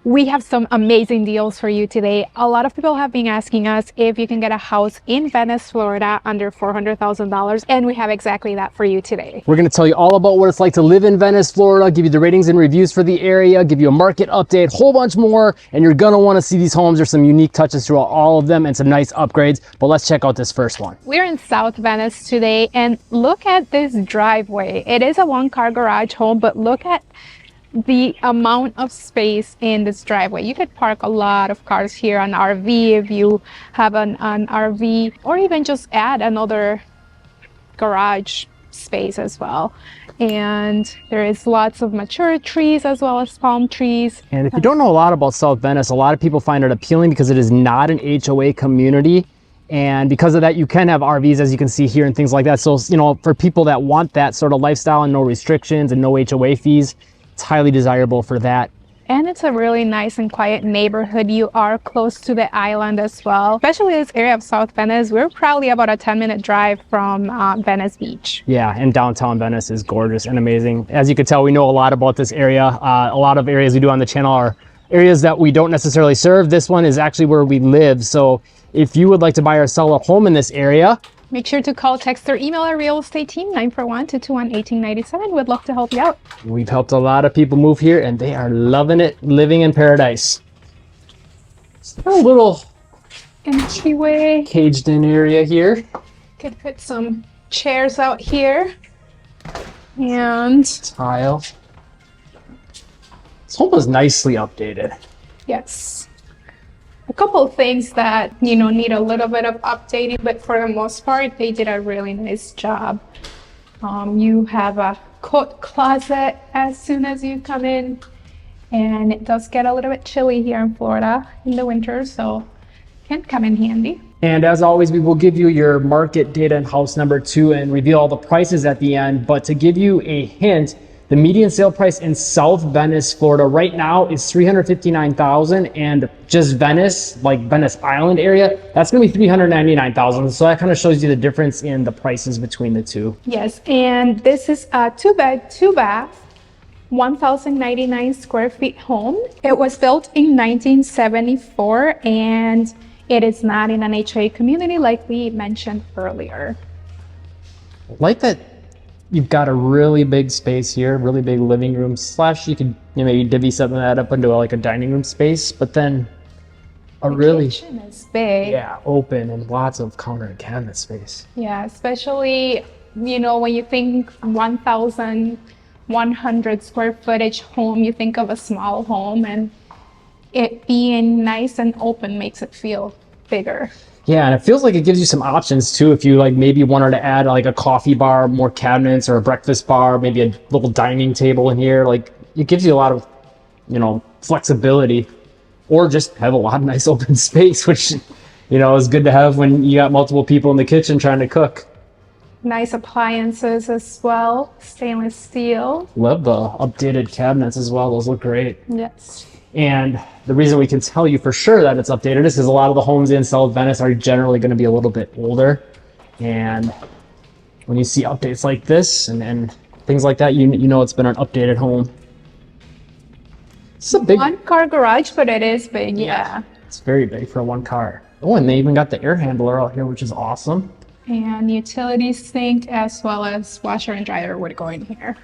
We have some amazing deals for you today. A lot of people have been asking us if you can get a house in Venice, Florida under $400,000, and we have exactly that for you today. We're going to tell you all about what it's like to live in Venice, Florida, give you the ratings and reviews for the area, give you a market update, whole bunch more, and you're going to want to see these homes. There's some unique touches throughout all of them and some nice upgrades, but let's check out this first one. We're in South Venice today, and look at this driveway. It is a one-car garage home, but look at the amount of space in this driveway. You could park a lot of cars here, an RV if you have an RV, or even just add another garage space as well. And there is lots of mature trees as well as palm trees. And if you don't know a lot about South Venice, a lot of people find it appealing because it is not an HOA community. And because of that, you can have RVs, as you can see here, and things like that. So, you know, for people that want that sort of lifestyle and no restrictions and no HOA fees, it's highly desirable for that. And it's a really nice and quiet neighborhood. You are close to the island as well. Especially this area of South Venice. We're probably about a 10-minute drive from Venice Beach. Yeah, and downtown Venice is gorgeous and amazing. As you can tell, we know a lot about this area. A lot of areas we do on the channel are areas that we don't necessarily serve. This one is actually where we live. So if you would like to buy or sell a home in this area, make sure to call, text, or email our real estate team, 941-221-1897. We'd love to help you out. We've helped a lot of people move here, and they are loving it, living in paradise. It's a little entryway, caged in area here. Could put some chairs out here. And tile. This home was nicely updated. Yes. A couple of things that, you know, need a little bit of updating, but for the most part, they did a really nice job. You have a coat closet as soon as you come in, and it does get a little bit chilly here in Florida in the winter, so it can come in handy. And as always, we will give you your market data and house number too, and reveal all the prices at the end. But to give you a hint, the median sale price in South Venice, Florida right now is $359,000, and just Venice, like Venice Island area, that's gonna be $399,000. So that kind of shows you the difference in the prices between the two. Yes, and this is a 2-bed, 2-bath, 1,099 square feet home. It was built in 1974, and it is not in an HOA community like we mentioned earlier. Like that. You've got a really big space here, really big living room slash you could, you know, maybe divvy something that up into like a dining room space, but then the kitchen is big. Yeah, open and lots of counter and cabinet space. Yeah, especially, you know, when you think 1,100 square footage home, you think of a small home, and it being nice and open makes it feel bigger. Yeah, and it feels like it gives you some options too. If you like maybe wanted to add like a coffee bar, more cabinets, or a breakfast bar, maybe a little dining table in here, like it gives you a lot of, you know, flexibility, or just have a lot of nice open space, which, you know, is good to have when you got multiple people in the kitchen trying to cook. Nice appliances as well, stainless steel. Love the updated cabinets as well. Those look great. Yes. And the reason we can tell you for sure that it's updated is because a lot of the homes in South Venice are generally going to be a little bit older. And when you see updates like this and things like that, you know it's been an updated home. It's a big one-car garage, but it is big, yeah. It's very big for a one car. Oh, and they even got the air handler out here, which is awesome. And utility sink as well as washer and dryer would go in here.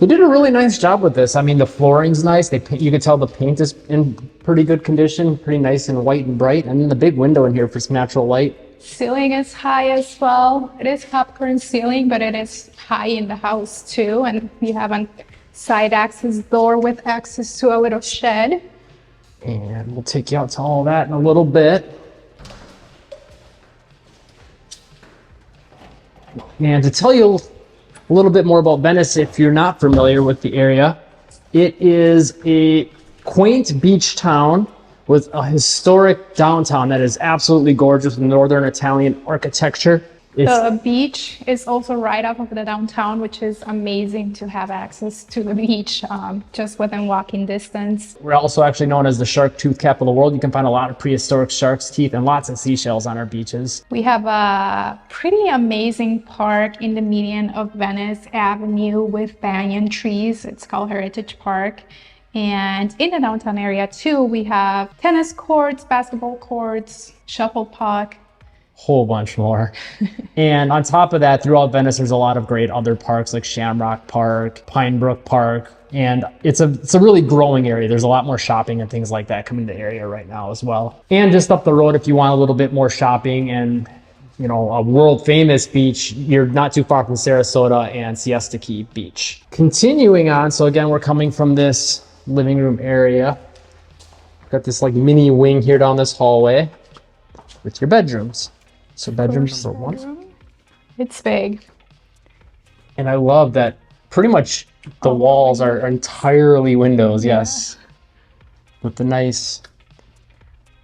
They did a really nice job with this. I mean, the flooring's nice. You can tell the paint is in pretty good condition, pretty nice and white and bright. And then the big window in here for some natural light. Ceiling is high as well. It is popcorn ceiling, but it is high in the house too. And you have a side access door with access to a little shed. And we'll take you out to all that in a little bit. And to tell you a little bit more about Venice, if you're not familiar with the area, it is a quaint beach town with a historic downtown that is absolutely gorgeous with Northern Italian architecture. The beach is also right off of the downtown, which is amazing to have access to the beach just within walking distance. We're also actually known as the shark tooth capital of the world. You can find a lot of prehistoric shark's teeth and lots of seashells on our beaches. We have a pretty amazing park in the median of Venice Avenue with banyan trees. It's called Heritage Park. And in the downtown area too, we have tennis courts, basketball courts, shuffle puck. Whole bunch more. And on top of that, throughout Venice, there's a lot of great other parks like Shamrock Park, Pinebrook Park, and it's a really growing area. There's a lot more shopping and things like that coming to the area right now as well. And just up the road, if you want a little bit more shopping and a world famous beach, you're not too far from Sarasota and Siesta Key Beach. Continuing on, so again, we're coming from this living room area. Got this like mini wing here down this hallway with your bedrooms. So bedrooms are one. It's big. And I love that pretty much the walls are entirely windows, yes. With the nice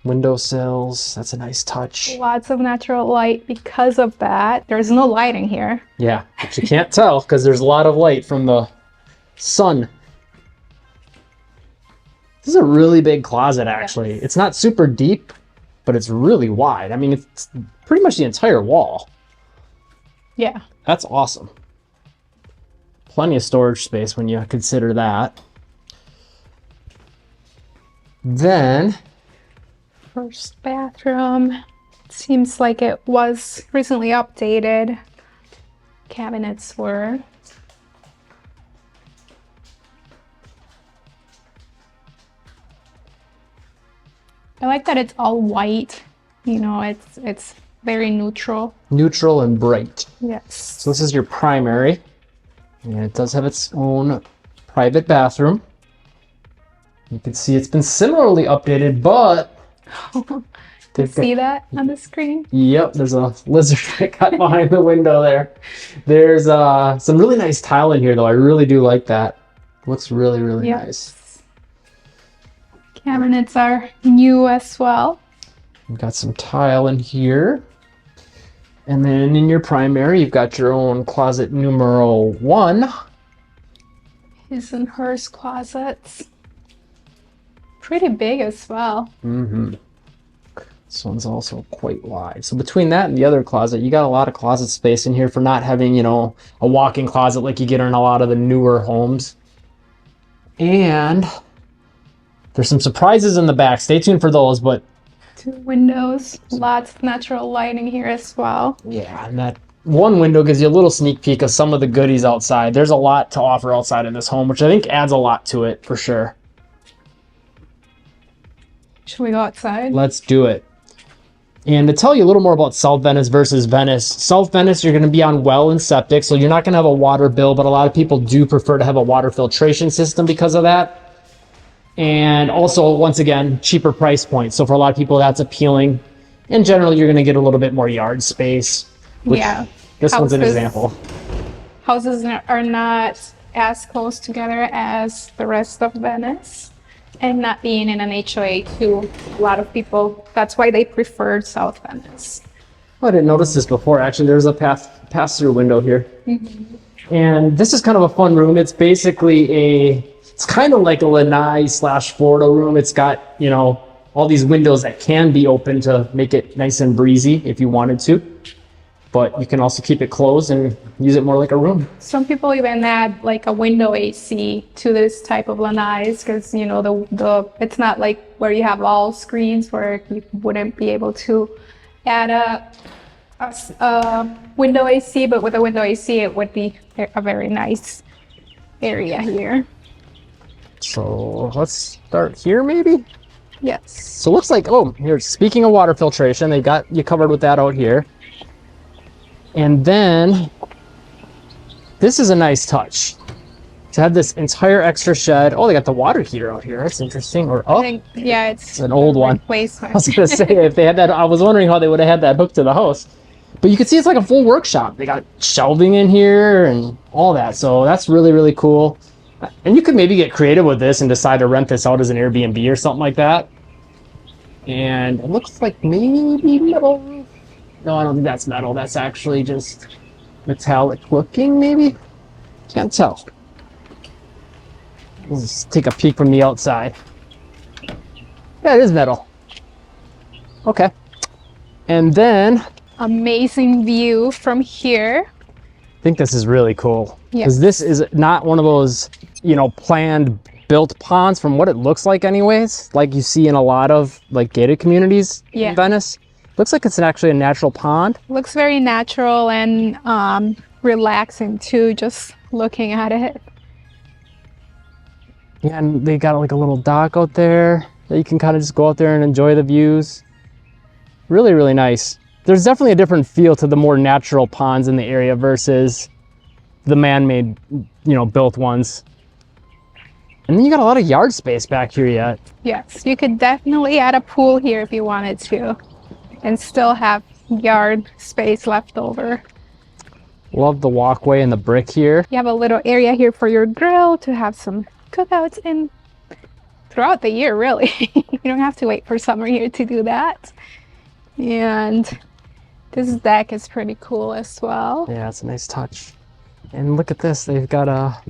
windowsills. That's a nice touch. Lots of natural light because of that. There's no lighting here. Yeah, but you can't tell because there's a lot of light from the sun. This is a really big closet, actually. It's not super deep, but it's really wide. I mean, it's pretty much the entire wall. Yeah. That's awesome. Plenty of storage space when you consider that. Then, first bathroom. Seems like it was recently updated. Cabinets were. I like that it's all white. It's very neutral. Neutral and bright. Yes. So this is your primary. And it does have its own private bathroom. You can see it's been similarly updated, but... Do you see that on the screen? Yep, there's a lizard that got behind the window there. There's some really nice tile in here, though. I really do like that. Looks really, really nice. Cabinets are new as well. We've got some tile in here. And then in your primary, you've got your own closet numero 1. His and hers closets. Pretty big as well. Mm-hmm. This one's also quite wide. So between that and the other closet, you got a lot of closet space in here for not having, a walk-in closet like you get in a lot of the newer homes. And there's some surprises in the back. Stay tuned for those, but 2 windows, lots of natural lighting here as well. Yeah, and that one window gives you a little sneak peek of some of the goodies outside. There's a lot to offer outside of this home, which I think adds a lot to it for sure. Should we go outside? Let's do it. And to tell you a little more about South Venice versus Venice, South Venice, you're going to be on well and septic, so you're not going to have a water bill, but a lot of people do prefer to have a water filtration system because of that. And also, once again, cheaper price point. So for a lot of people, that's appealing. And generally, you're going to get a little bit more yard space. Yeah. This one's an example. Houses are not as close together as the rest of Venice. And not being in an HOA too, a lot of people, that's why they preferred South Venice. Oh, I didn't notice this before. Actually, there's a pass-through window here. Mm-hmm. And this is kind of a fun room. It's basically it's kind of like a lanai/Florida room. It's got, all these windows that can be open to make it nice and breezy if you wanted to. But you can also keep it closed and use it more like a room. Some people even add like a window AC to this type of lanais because, it's not like where you have all screens where you wouldn't be able to add a window AC, but with a window AC, it would be a very nice area here. So let's start here maybe? Yes. So it looks like, here, speaking of water filtration, they got you covered with that out here. And then this is a nice touch to have this entire extra shed. Oh, they got the water heater out here. That's interesting. It's an old one. Replacement. I was gonna say if they had that, I was wondering how they would have had that hooked to the house. But you can see it's like a full workshop. They got shelving in here and all that. So that's really, really cool. And you could maybe get creative with this and decide to rent this out as an Airbnb or something like that. And it looks like maybe metal. No, I don't think that's metal. That's actually just metallic looking, maybe? Can't tell. Let's take a peek from the outside. Yeah, it is metal. Okay. And then... amazing view from here. I think this is really cool. Yeah. Because this is not one of those, planned built ponds from what it looks like anyways, like you see in a lot of like gated communities in Venice. Looks like it's actually a natural pond. Looks very natural and relaxing too, just looking at it. Yeah, and they got like a little dock out there that you can kind of just go out there and enjoy the views. Really, really nice. There's definitely a different feel to the more natural ponds in the area versus the man-made, built ones. And then you got a lot of yard space back here yet. Yes, you could definitely add a pool here if you wanted to and still have yard space left over. Love the walkway and the brick here. You have a little area here for your grill to have some cookouts in throughout the year, really. You don't have to wait for summer here to do that. And this deck is pretty cool as well. Yeah, it's a nice touch. And look at this, they've got a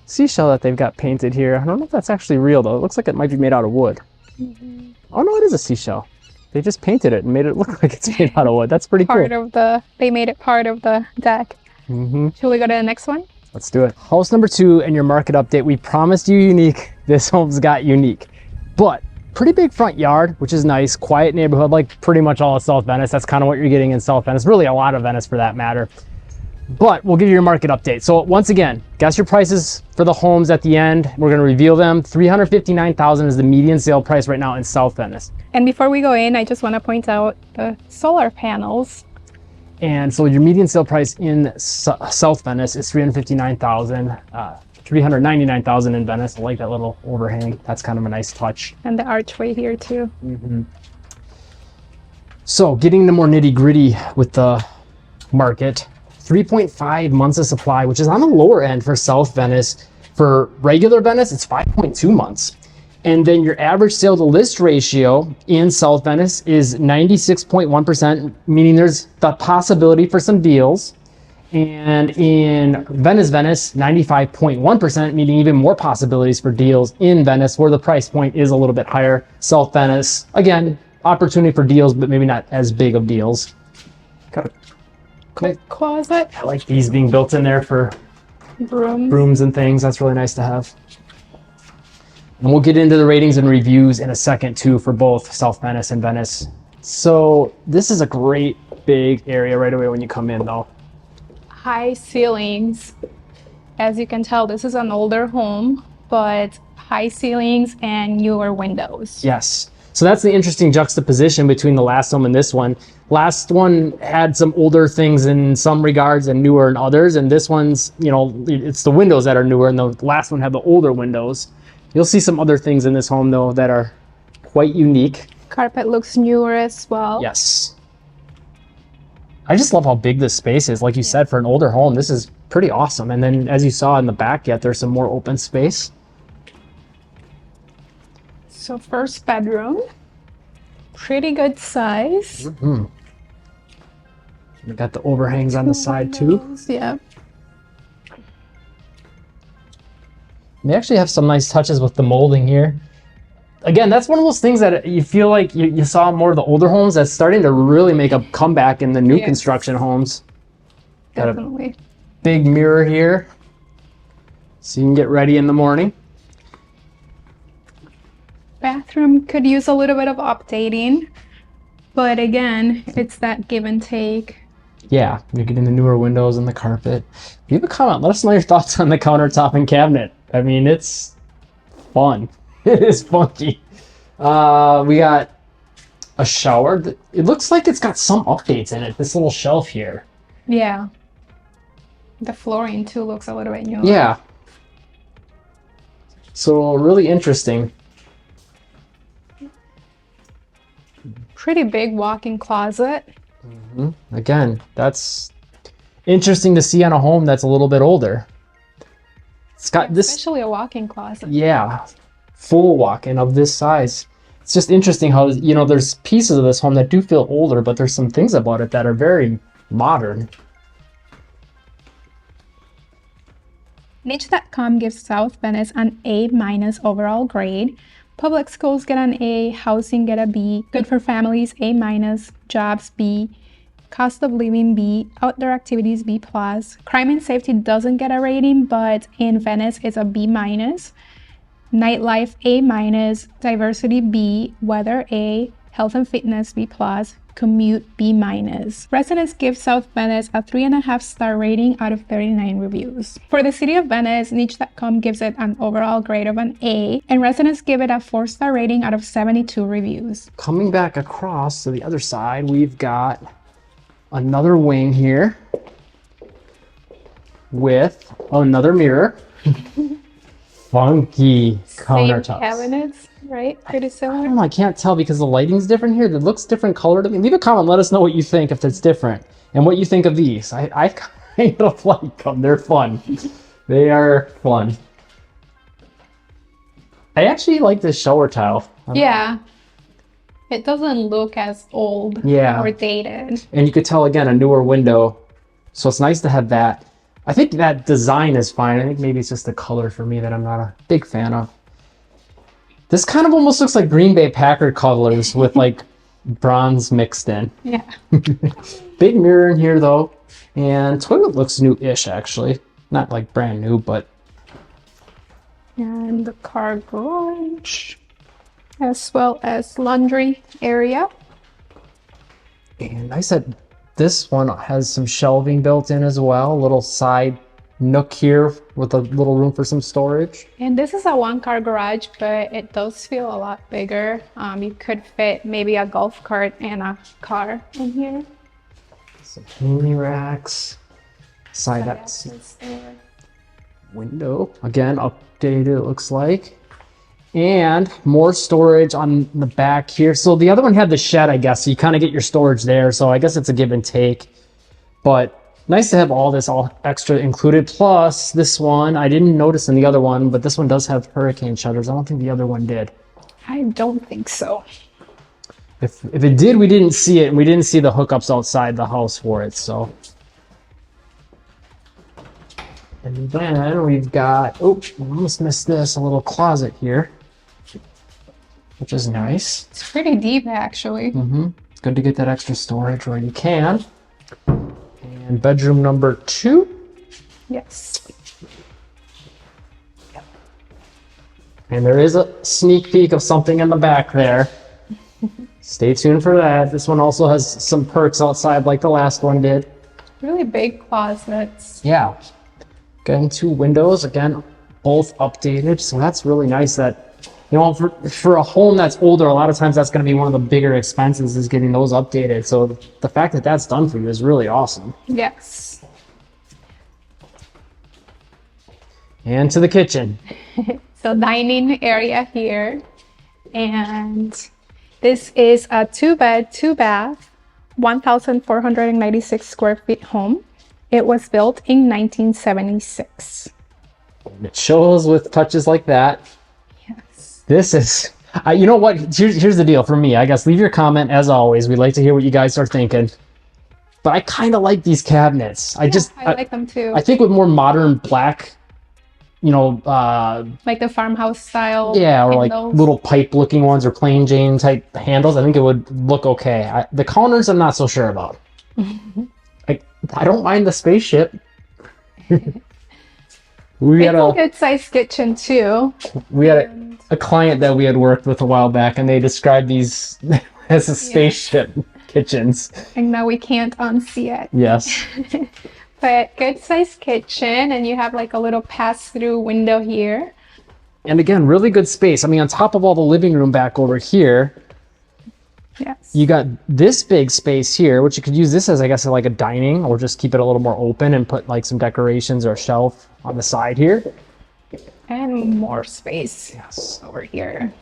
seashell that they've got painted here. I don't know if that's actually real though. It looks like it might be made out of wood. Oh no, it is a seashell. They just painted it and made it look like it's made out of wood. That's pretty cool. They made it part of the deck. Shall we go to the next one? Let's do it. House number 2 in your market update. We promised you unique. This home's got unique. But pretty big front yard, which is nice. Quiet neighborhood, like pretty much all of South Venice. That's kind of what you're getting in South Venice. Really a lot of Venice for that matter. But we'll give you your market update. So once again, guess your prices for the homes at the end. We're going to reveal them. $359,000 is the median sale price right now in South Venice. And before we go in, I just want to point out the solar panels. And so your median sale price in South Venice is $359,000, $399,000 in Venice. I like that little overhang. That's kind of a nice touch. And the archway here too. So getting the more nitty gritty with the market, 3.5 months of supply, which is on the lower end for South Venice. For regular Venice, it's 5.2 months. And then your average sale to list ratio in South Venice is 96.1%, meaning there's the possibility for some deals. And in Venice, 95.1%, meaning even more possibilities for deals in Venice, where the price point is a little bit higher. South Venice, again, opportunity for deals, but maybe not as big of deals. Got a closet. I like these being built in there for brooms and things. That's really nice to have. And we'll get into the ratings and reviews in a second too for both South Venice and Venice. So this is a great big area right away when you come in though. High ceilings. As you can tell, this is an older home, but high ceilings and newer windows. Yes. So that's the interesting juxtaposition between the last home and this one. Last one had some older things in some regards and newer in others. And this one's, it's the windows that are newer, and the last one had the older windows. You'll see some other things in this home though that are quite unique. Carpet looks newer as well. Yes. I just love how big this space is. Like you said, for an older home, this is pretty awesome. And then as you saw in the back yet, there's some more open space. So first bedroom, pretty good size. We got the overhangs on the side too. Yeah. They actually have some nice touches with the molding here. Again, that's one of those things that you feel like you saw more of the older homes that's starting to really make a comeback in the new construction homes. Definitely. Got a big mirror here so you can get ready in the morning. Bathroom could use a little bit of updating, but again, it's that give and take. Yeah, you're getting the newer windows and the carpet. Leave a comment. Let us know your thoughts on the countertop and cabinet. I mean, it's fun. It is funky. We got a shower. It looks like it's got some updates in it. This little shelf here. Yeah. The flooring too looks a little bit newer. Yeah. So really interesting. Pretty big walk-in closet. Again, that's interesting to see on a home that's a little bit older. It's got this, especially a walk-in closet. Yeah, full walk-in of this size. It's just interesting how, there's pieces of this home that do feel older, but there's some things about it that are very modern. Niche.com gives South Venice an A- overall grade. Public schools get an A, housing get a B, good for families A-, jobs B, cost of living B, outdoor activities B+. Crime and safety doesn't get a rating, but in Venice it's a B-. Nightlife A-, diversity B, weather A, health and fitness B+, commute B-. Residents give South Venice a 3.5-star rating out of 39 reviews. For the city of Venice, niche.com gives it an overall grade of an A, and residents give it a 4-star rating out of 72 reviews. Coming back across to the other side, we've got another wing here with another mirror. Funky countertops. Same cabinets, right? Pretty I similar. don't know, I can't tell because the lighting's different here. It looks different color to me. Leave a comment, let us know what you think if it's different and what you think of these. I kind of like them. They're fun. They are fun. I actually like this shower tile. Yeah. It doesn't look as old or dated. And you could tell, again, a newer window. So it's nice to have that. I think that design is fine. I think maybe it's just the color for me that I'm not a big fan of. This kind of almost looks like Green Bay Packer colors with like bronze mixed in. Yeah. Big mirror in here though. And toilet looks new-ish actually. Not like brand new, but. And the car garage, as well as laundry area. And I said this one has some shelving built in as well. A little side nook here with a little room for some storage. And this is a one-car garage, but it does feel a lot bigger. You could fit maybe a golf cart and a car in here. Some handy racks. Side access there. Window. Again, updated it looks like. And more storage on the back here. So the other one had the shed, I guess. So you kind of get your storage there. So I guess it's a give and take. But nice to have all this all extra included. Plus this one, I didn't notice in the other one, but this one does have hurricane shutters. I don't think the other one did. I don't think so. If it did, we didn't see it. And we didn't see the hookups outside the house for it. So. And then we've got, oh, I almost missed this, a little closet here, which is nice. It's pretty deep, actually. It's good to get that extra storage where you can. And bedroom number 2. Yes. And there is a sneak peek of something in the back there. Stay tuned for that. This one also has some perks outside like the last one did. Really big closets. Yeah. Again, 2 windows, again, both updated. So that's really nice that, you know, for a home that's older, a lot of times that's going to be one of the bigger expenses is getting those updated. So the fact that that's done for you is really awesome. Yes. And to the kitchen. So dining area here. And this is a 2-bed, 2-bath, 1,496 square feet home. It was built in 1976. And it shows with touches like that. Yes. This is, you know what? Here's the deal for me. I guess leave your comment as always. We'd like to hear what you guys are thinking. But I kind of like these cabinets. I like them too. I think with more modern black, you know, like the farmhouse style. Yeah, or handles. like little pipe looking ones or plain Jane type handles. I think it would look okay. The counters, I'm not so sure about. I don't mind the spaceship. We had a good sized kitchen too. We had a client that we had worked with a while back, and they described these as a spaceship kitchens. And now we can't unsee it. Yes. But good sized kitchen, and you have like a little pass-through window here. And again, really good space. I mean, on top of all the living room back over here, yes, you got this big space here, which you could use this as, I guess, like a dining, or just keep it a little more open and put like some decorations or a shelf on the side here. And more space over here.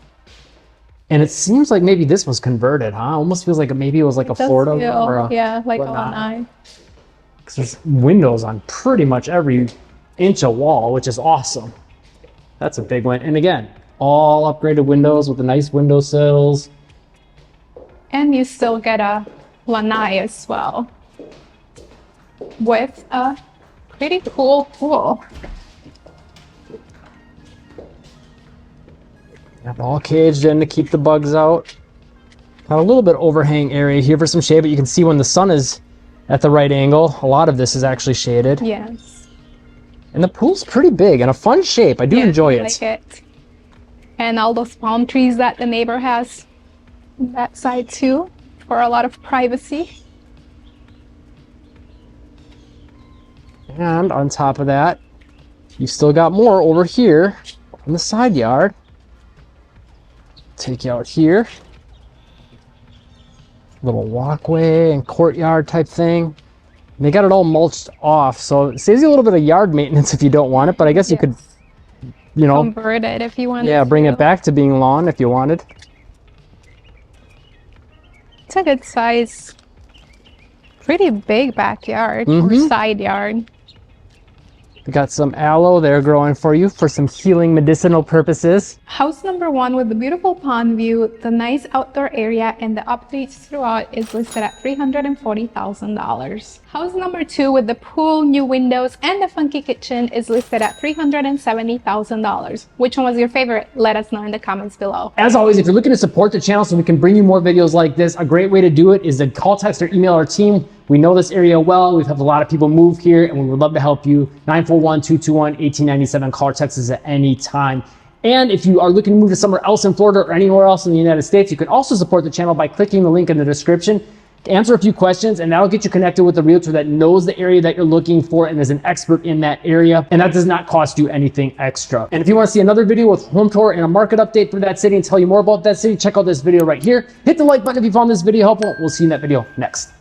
And it seems like maybe this was converted, huh? Almost feels like maybe it was like a Florida or a like a lanai. Because there's windows on pretty much every inch of wall, which is awesome. That's a big one. And again, all upgraded windows with the nice window sills. And you still get a lanai as well, with a pretty cool pool. All caged in to keep the bugs out. Got a little bit overhang area here for some shade, but you can see when the sun is at the right angle, a lot of this is actually shaded. Yes. And the pool's pretty big and a fun shape. I do enjoy it. I like it. And all those palm trees that the neighbor has on that side too, for a lot of privacy. And on top of that, you still got more over here on the side yard. Take you out here. Little walkway and courtyard type thing. They got it all mulched off, so it saves you a little bit of yard maintenance if you don't want it, but I guess you could, you know, convert it if you wanted. yeah, bring to. it back to being lawn if you wanted. It's a good size, pretty big backyard or side yard. We got some aloe there growing for you for some healing medicinal purposes. House number 1 with the beautiful pond view, the nice outdoor area, and the updates throughout is listed at $340,000. House number 2 with the pool, new windows, and the funky kitchen is listed at $370,000. Which one was your favorite? Let us know in the comments below. As always, if you're looking to support the channel so we can bring you more videos like this, a great way to do it is to call, text, or email our team. We know this area well. We've had a lot of people move here, and we would love to help you. 941-221-1897. Call or text us at any time. And if you are looking to move to somewhere else in Florida or anywhere else in the United States, you can also support the channel by clicking the link in the description. Answer a few questions, and that'll get you connected with a realtor that knows the area that you're looking for and is an expert in that area. And that does not cost you anything extra. And if you want to see another video with home tour and a market update for that city and tell you more about that city, check out this video right here. Hit the like button if you found this video helpful. We'll see you in that video next.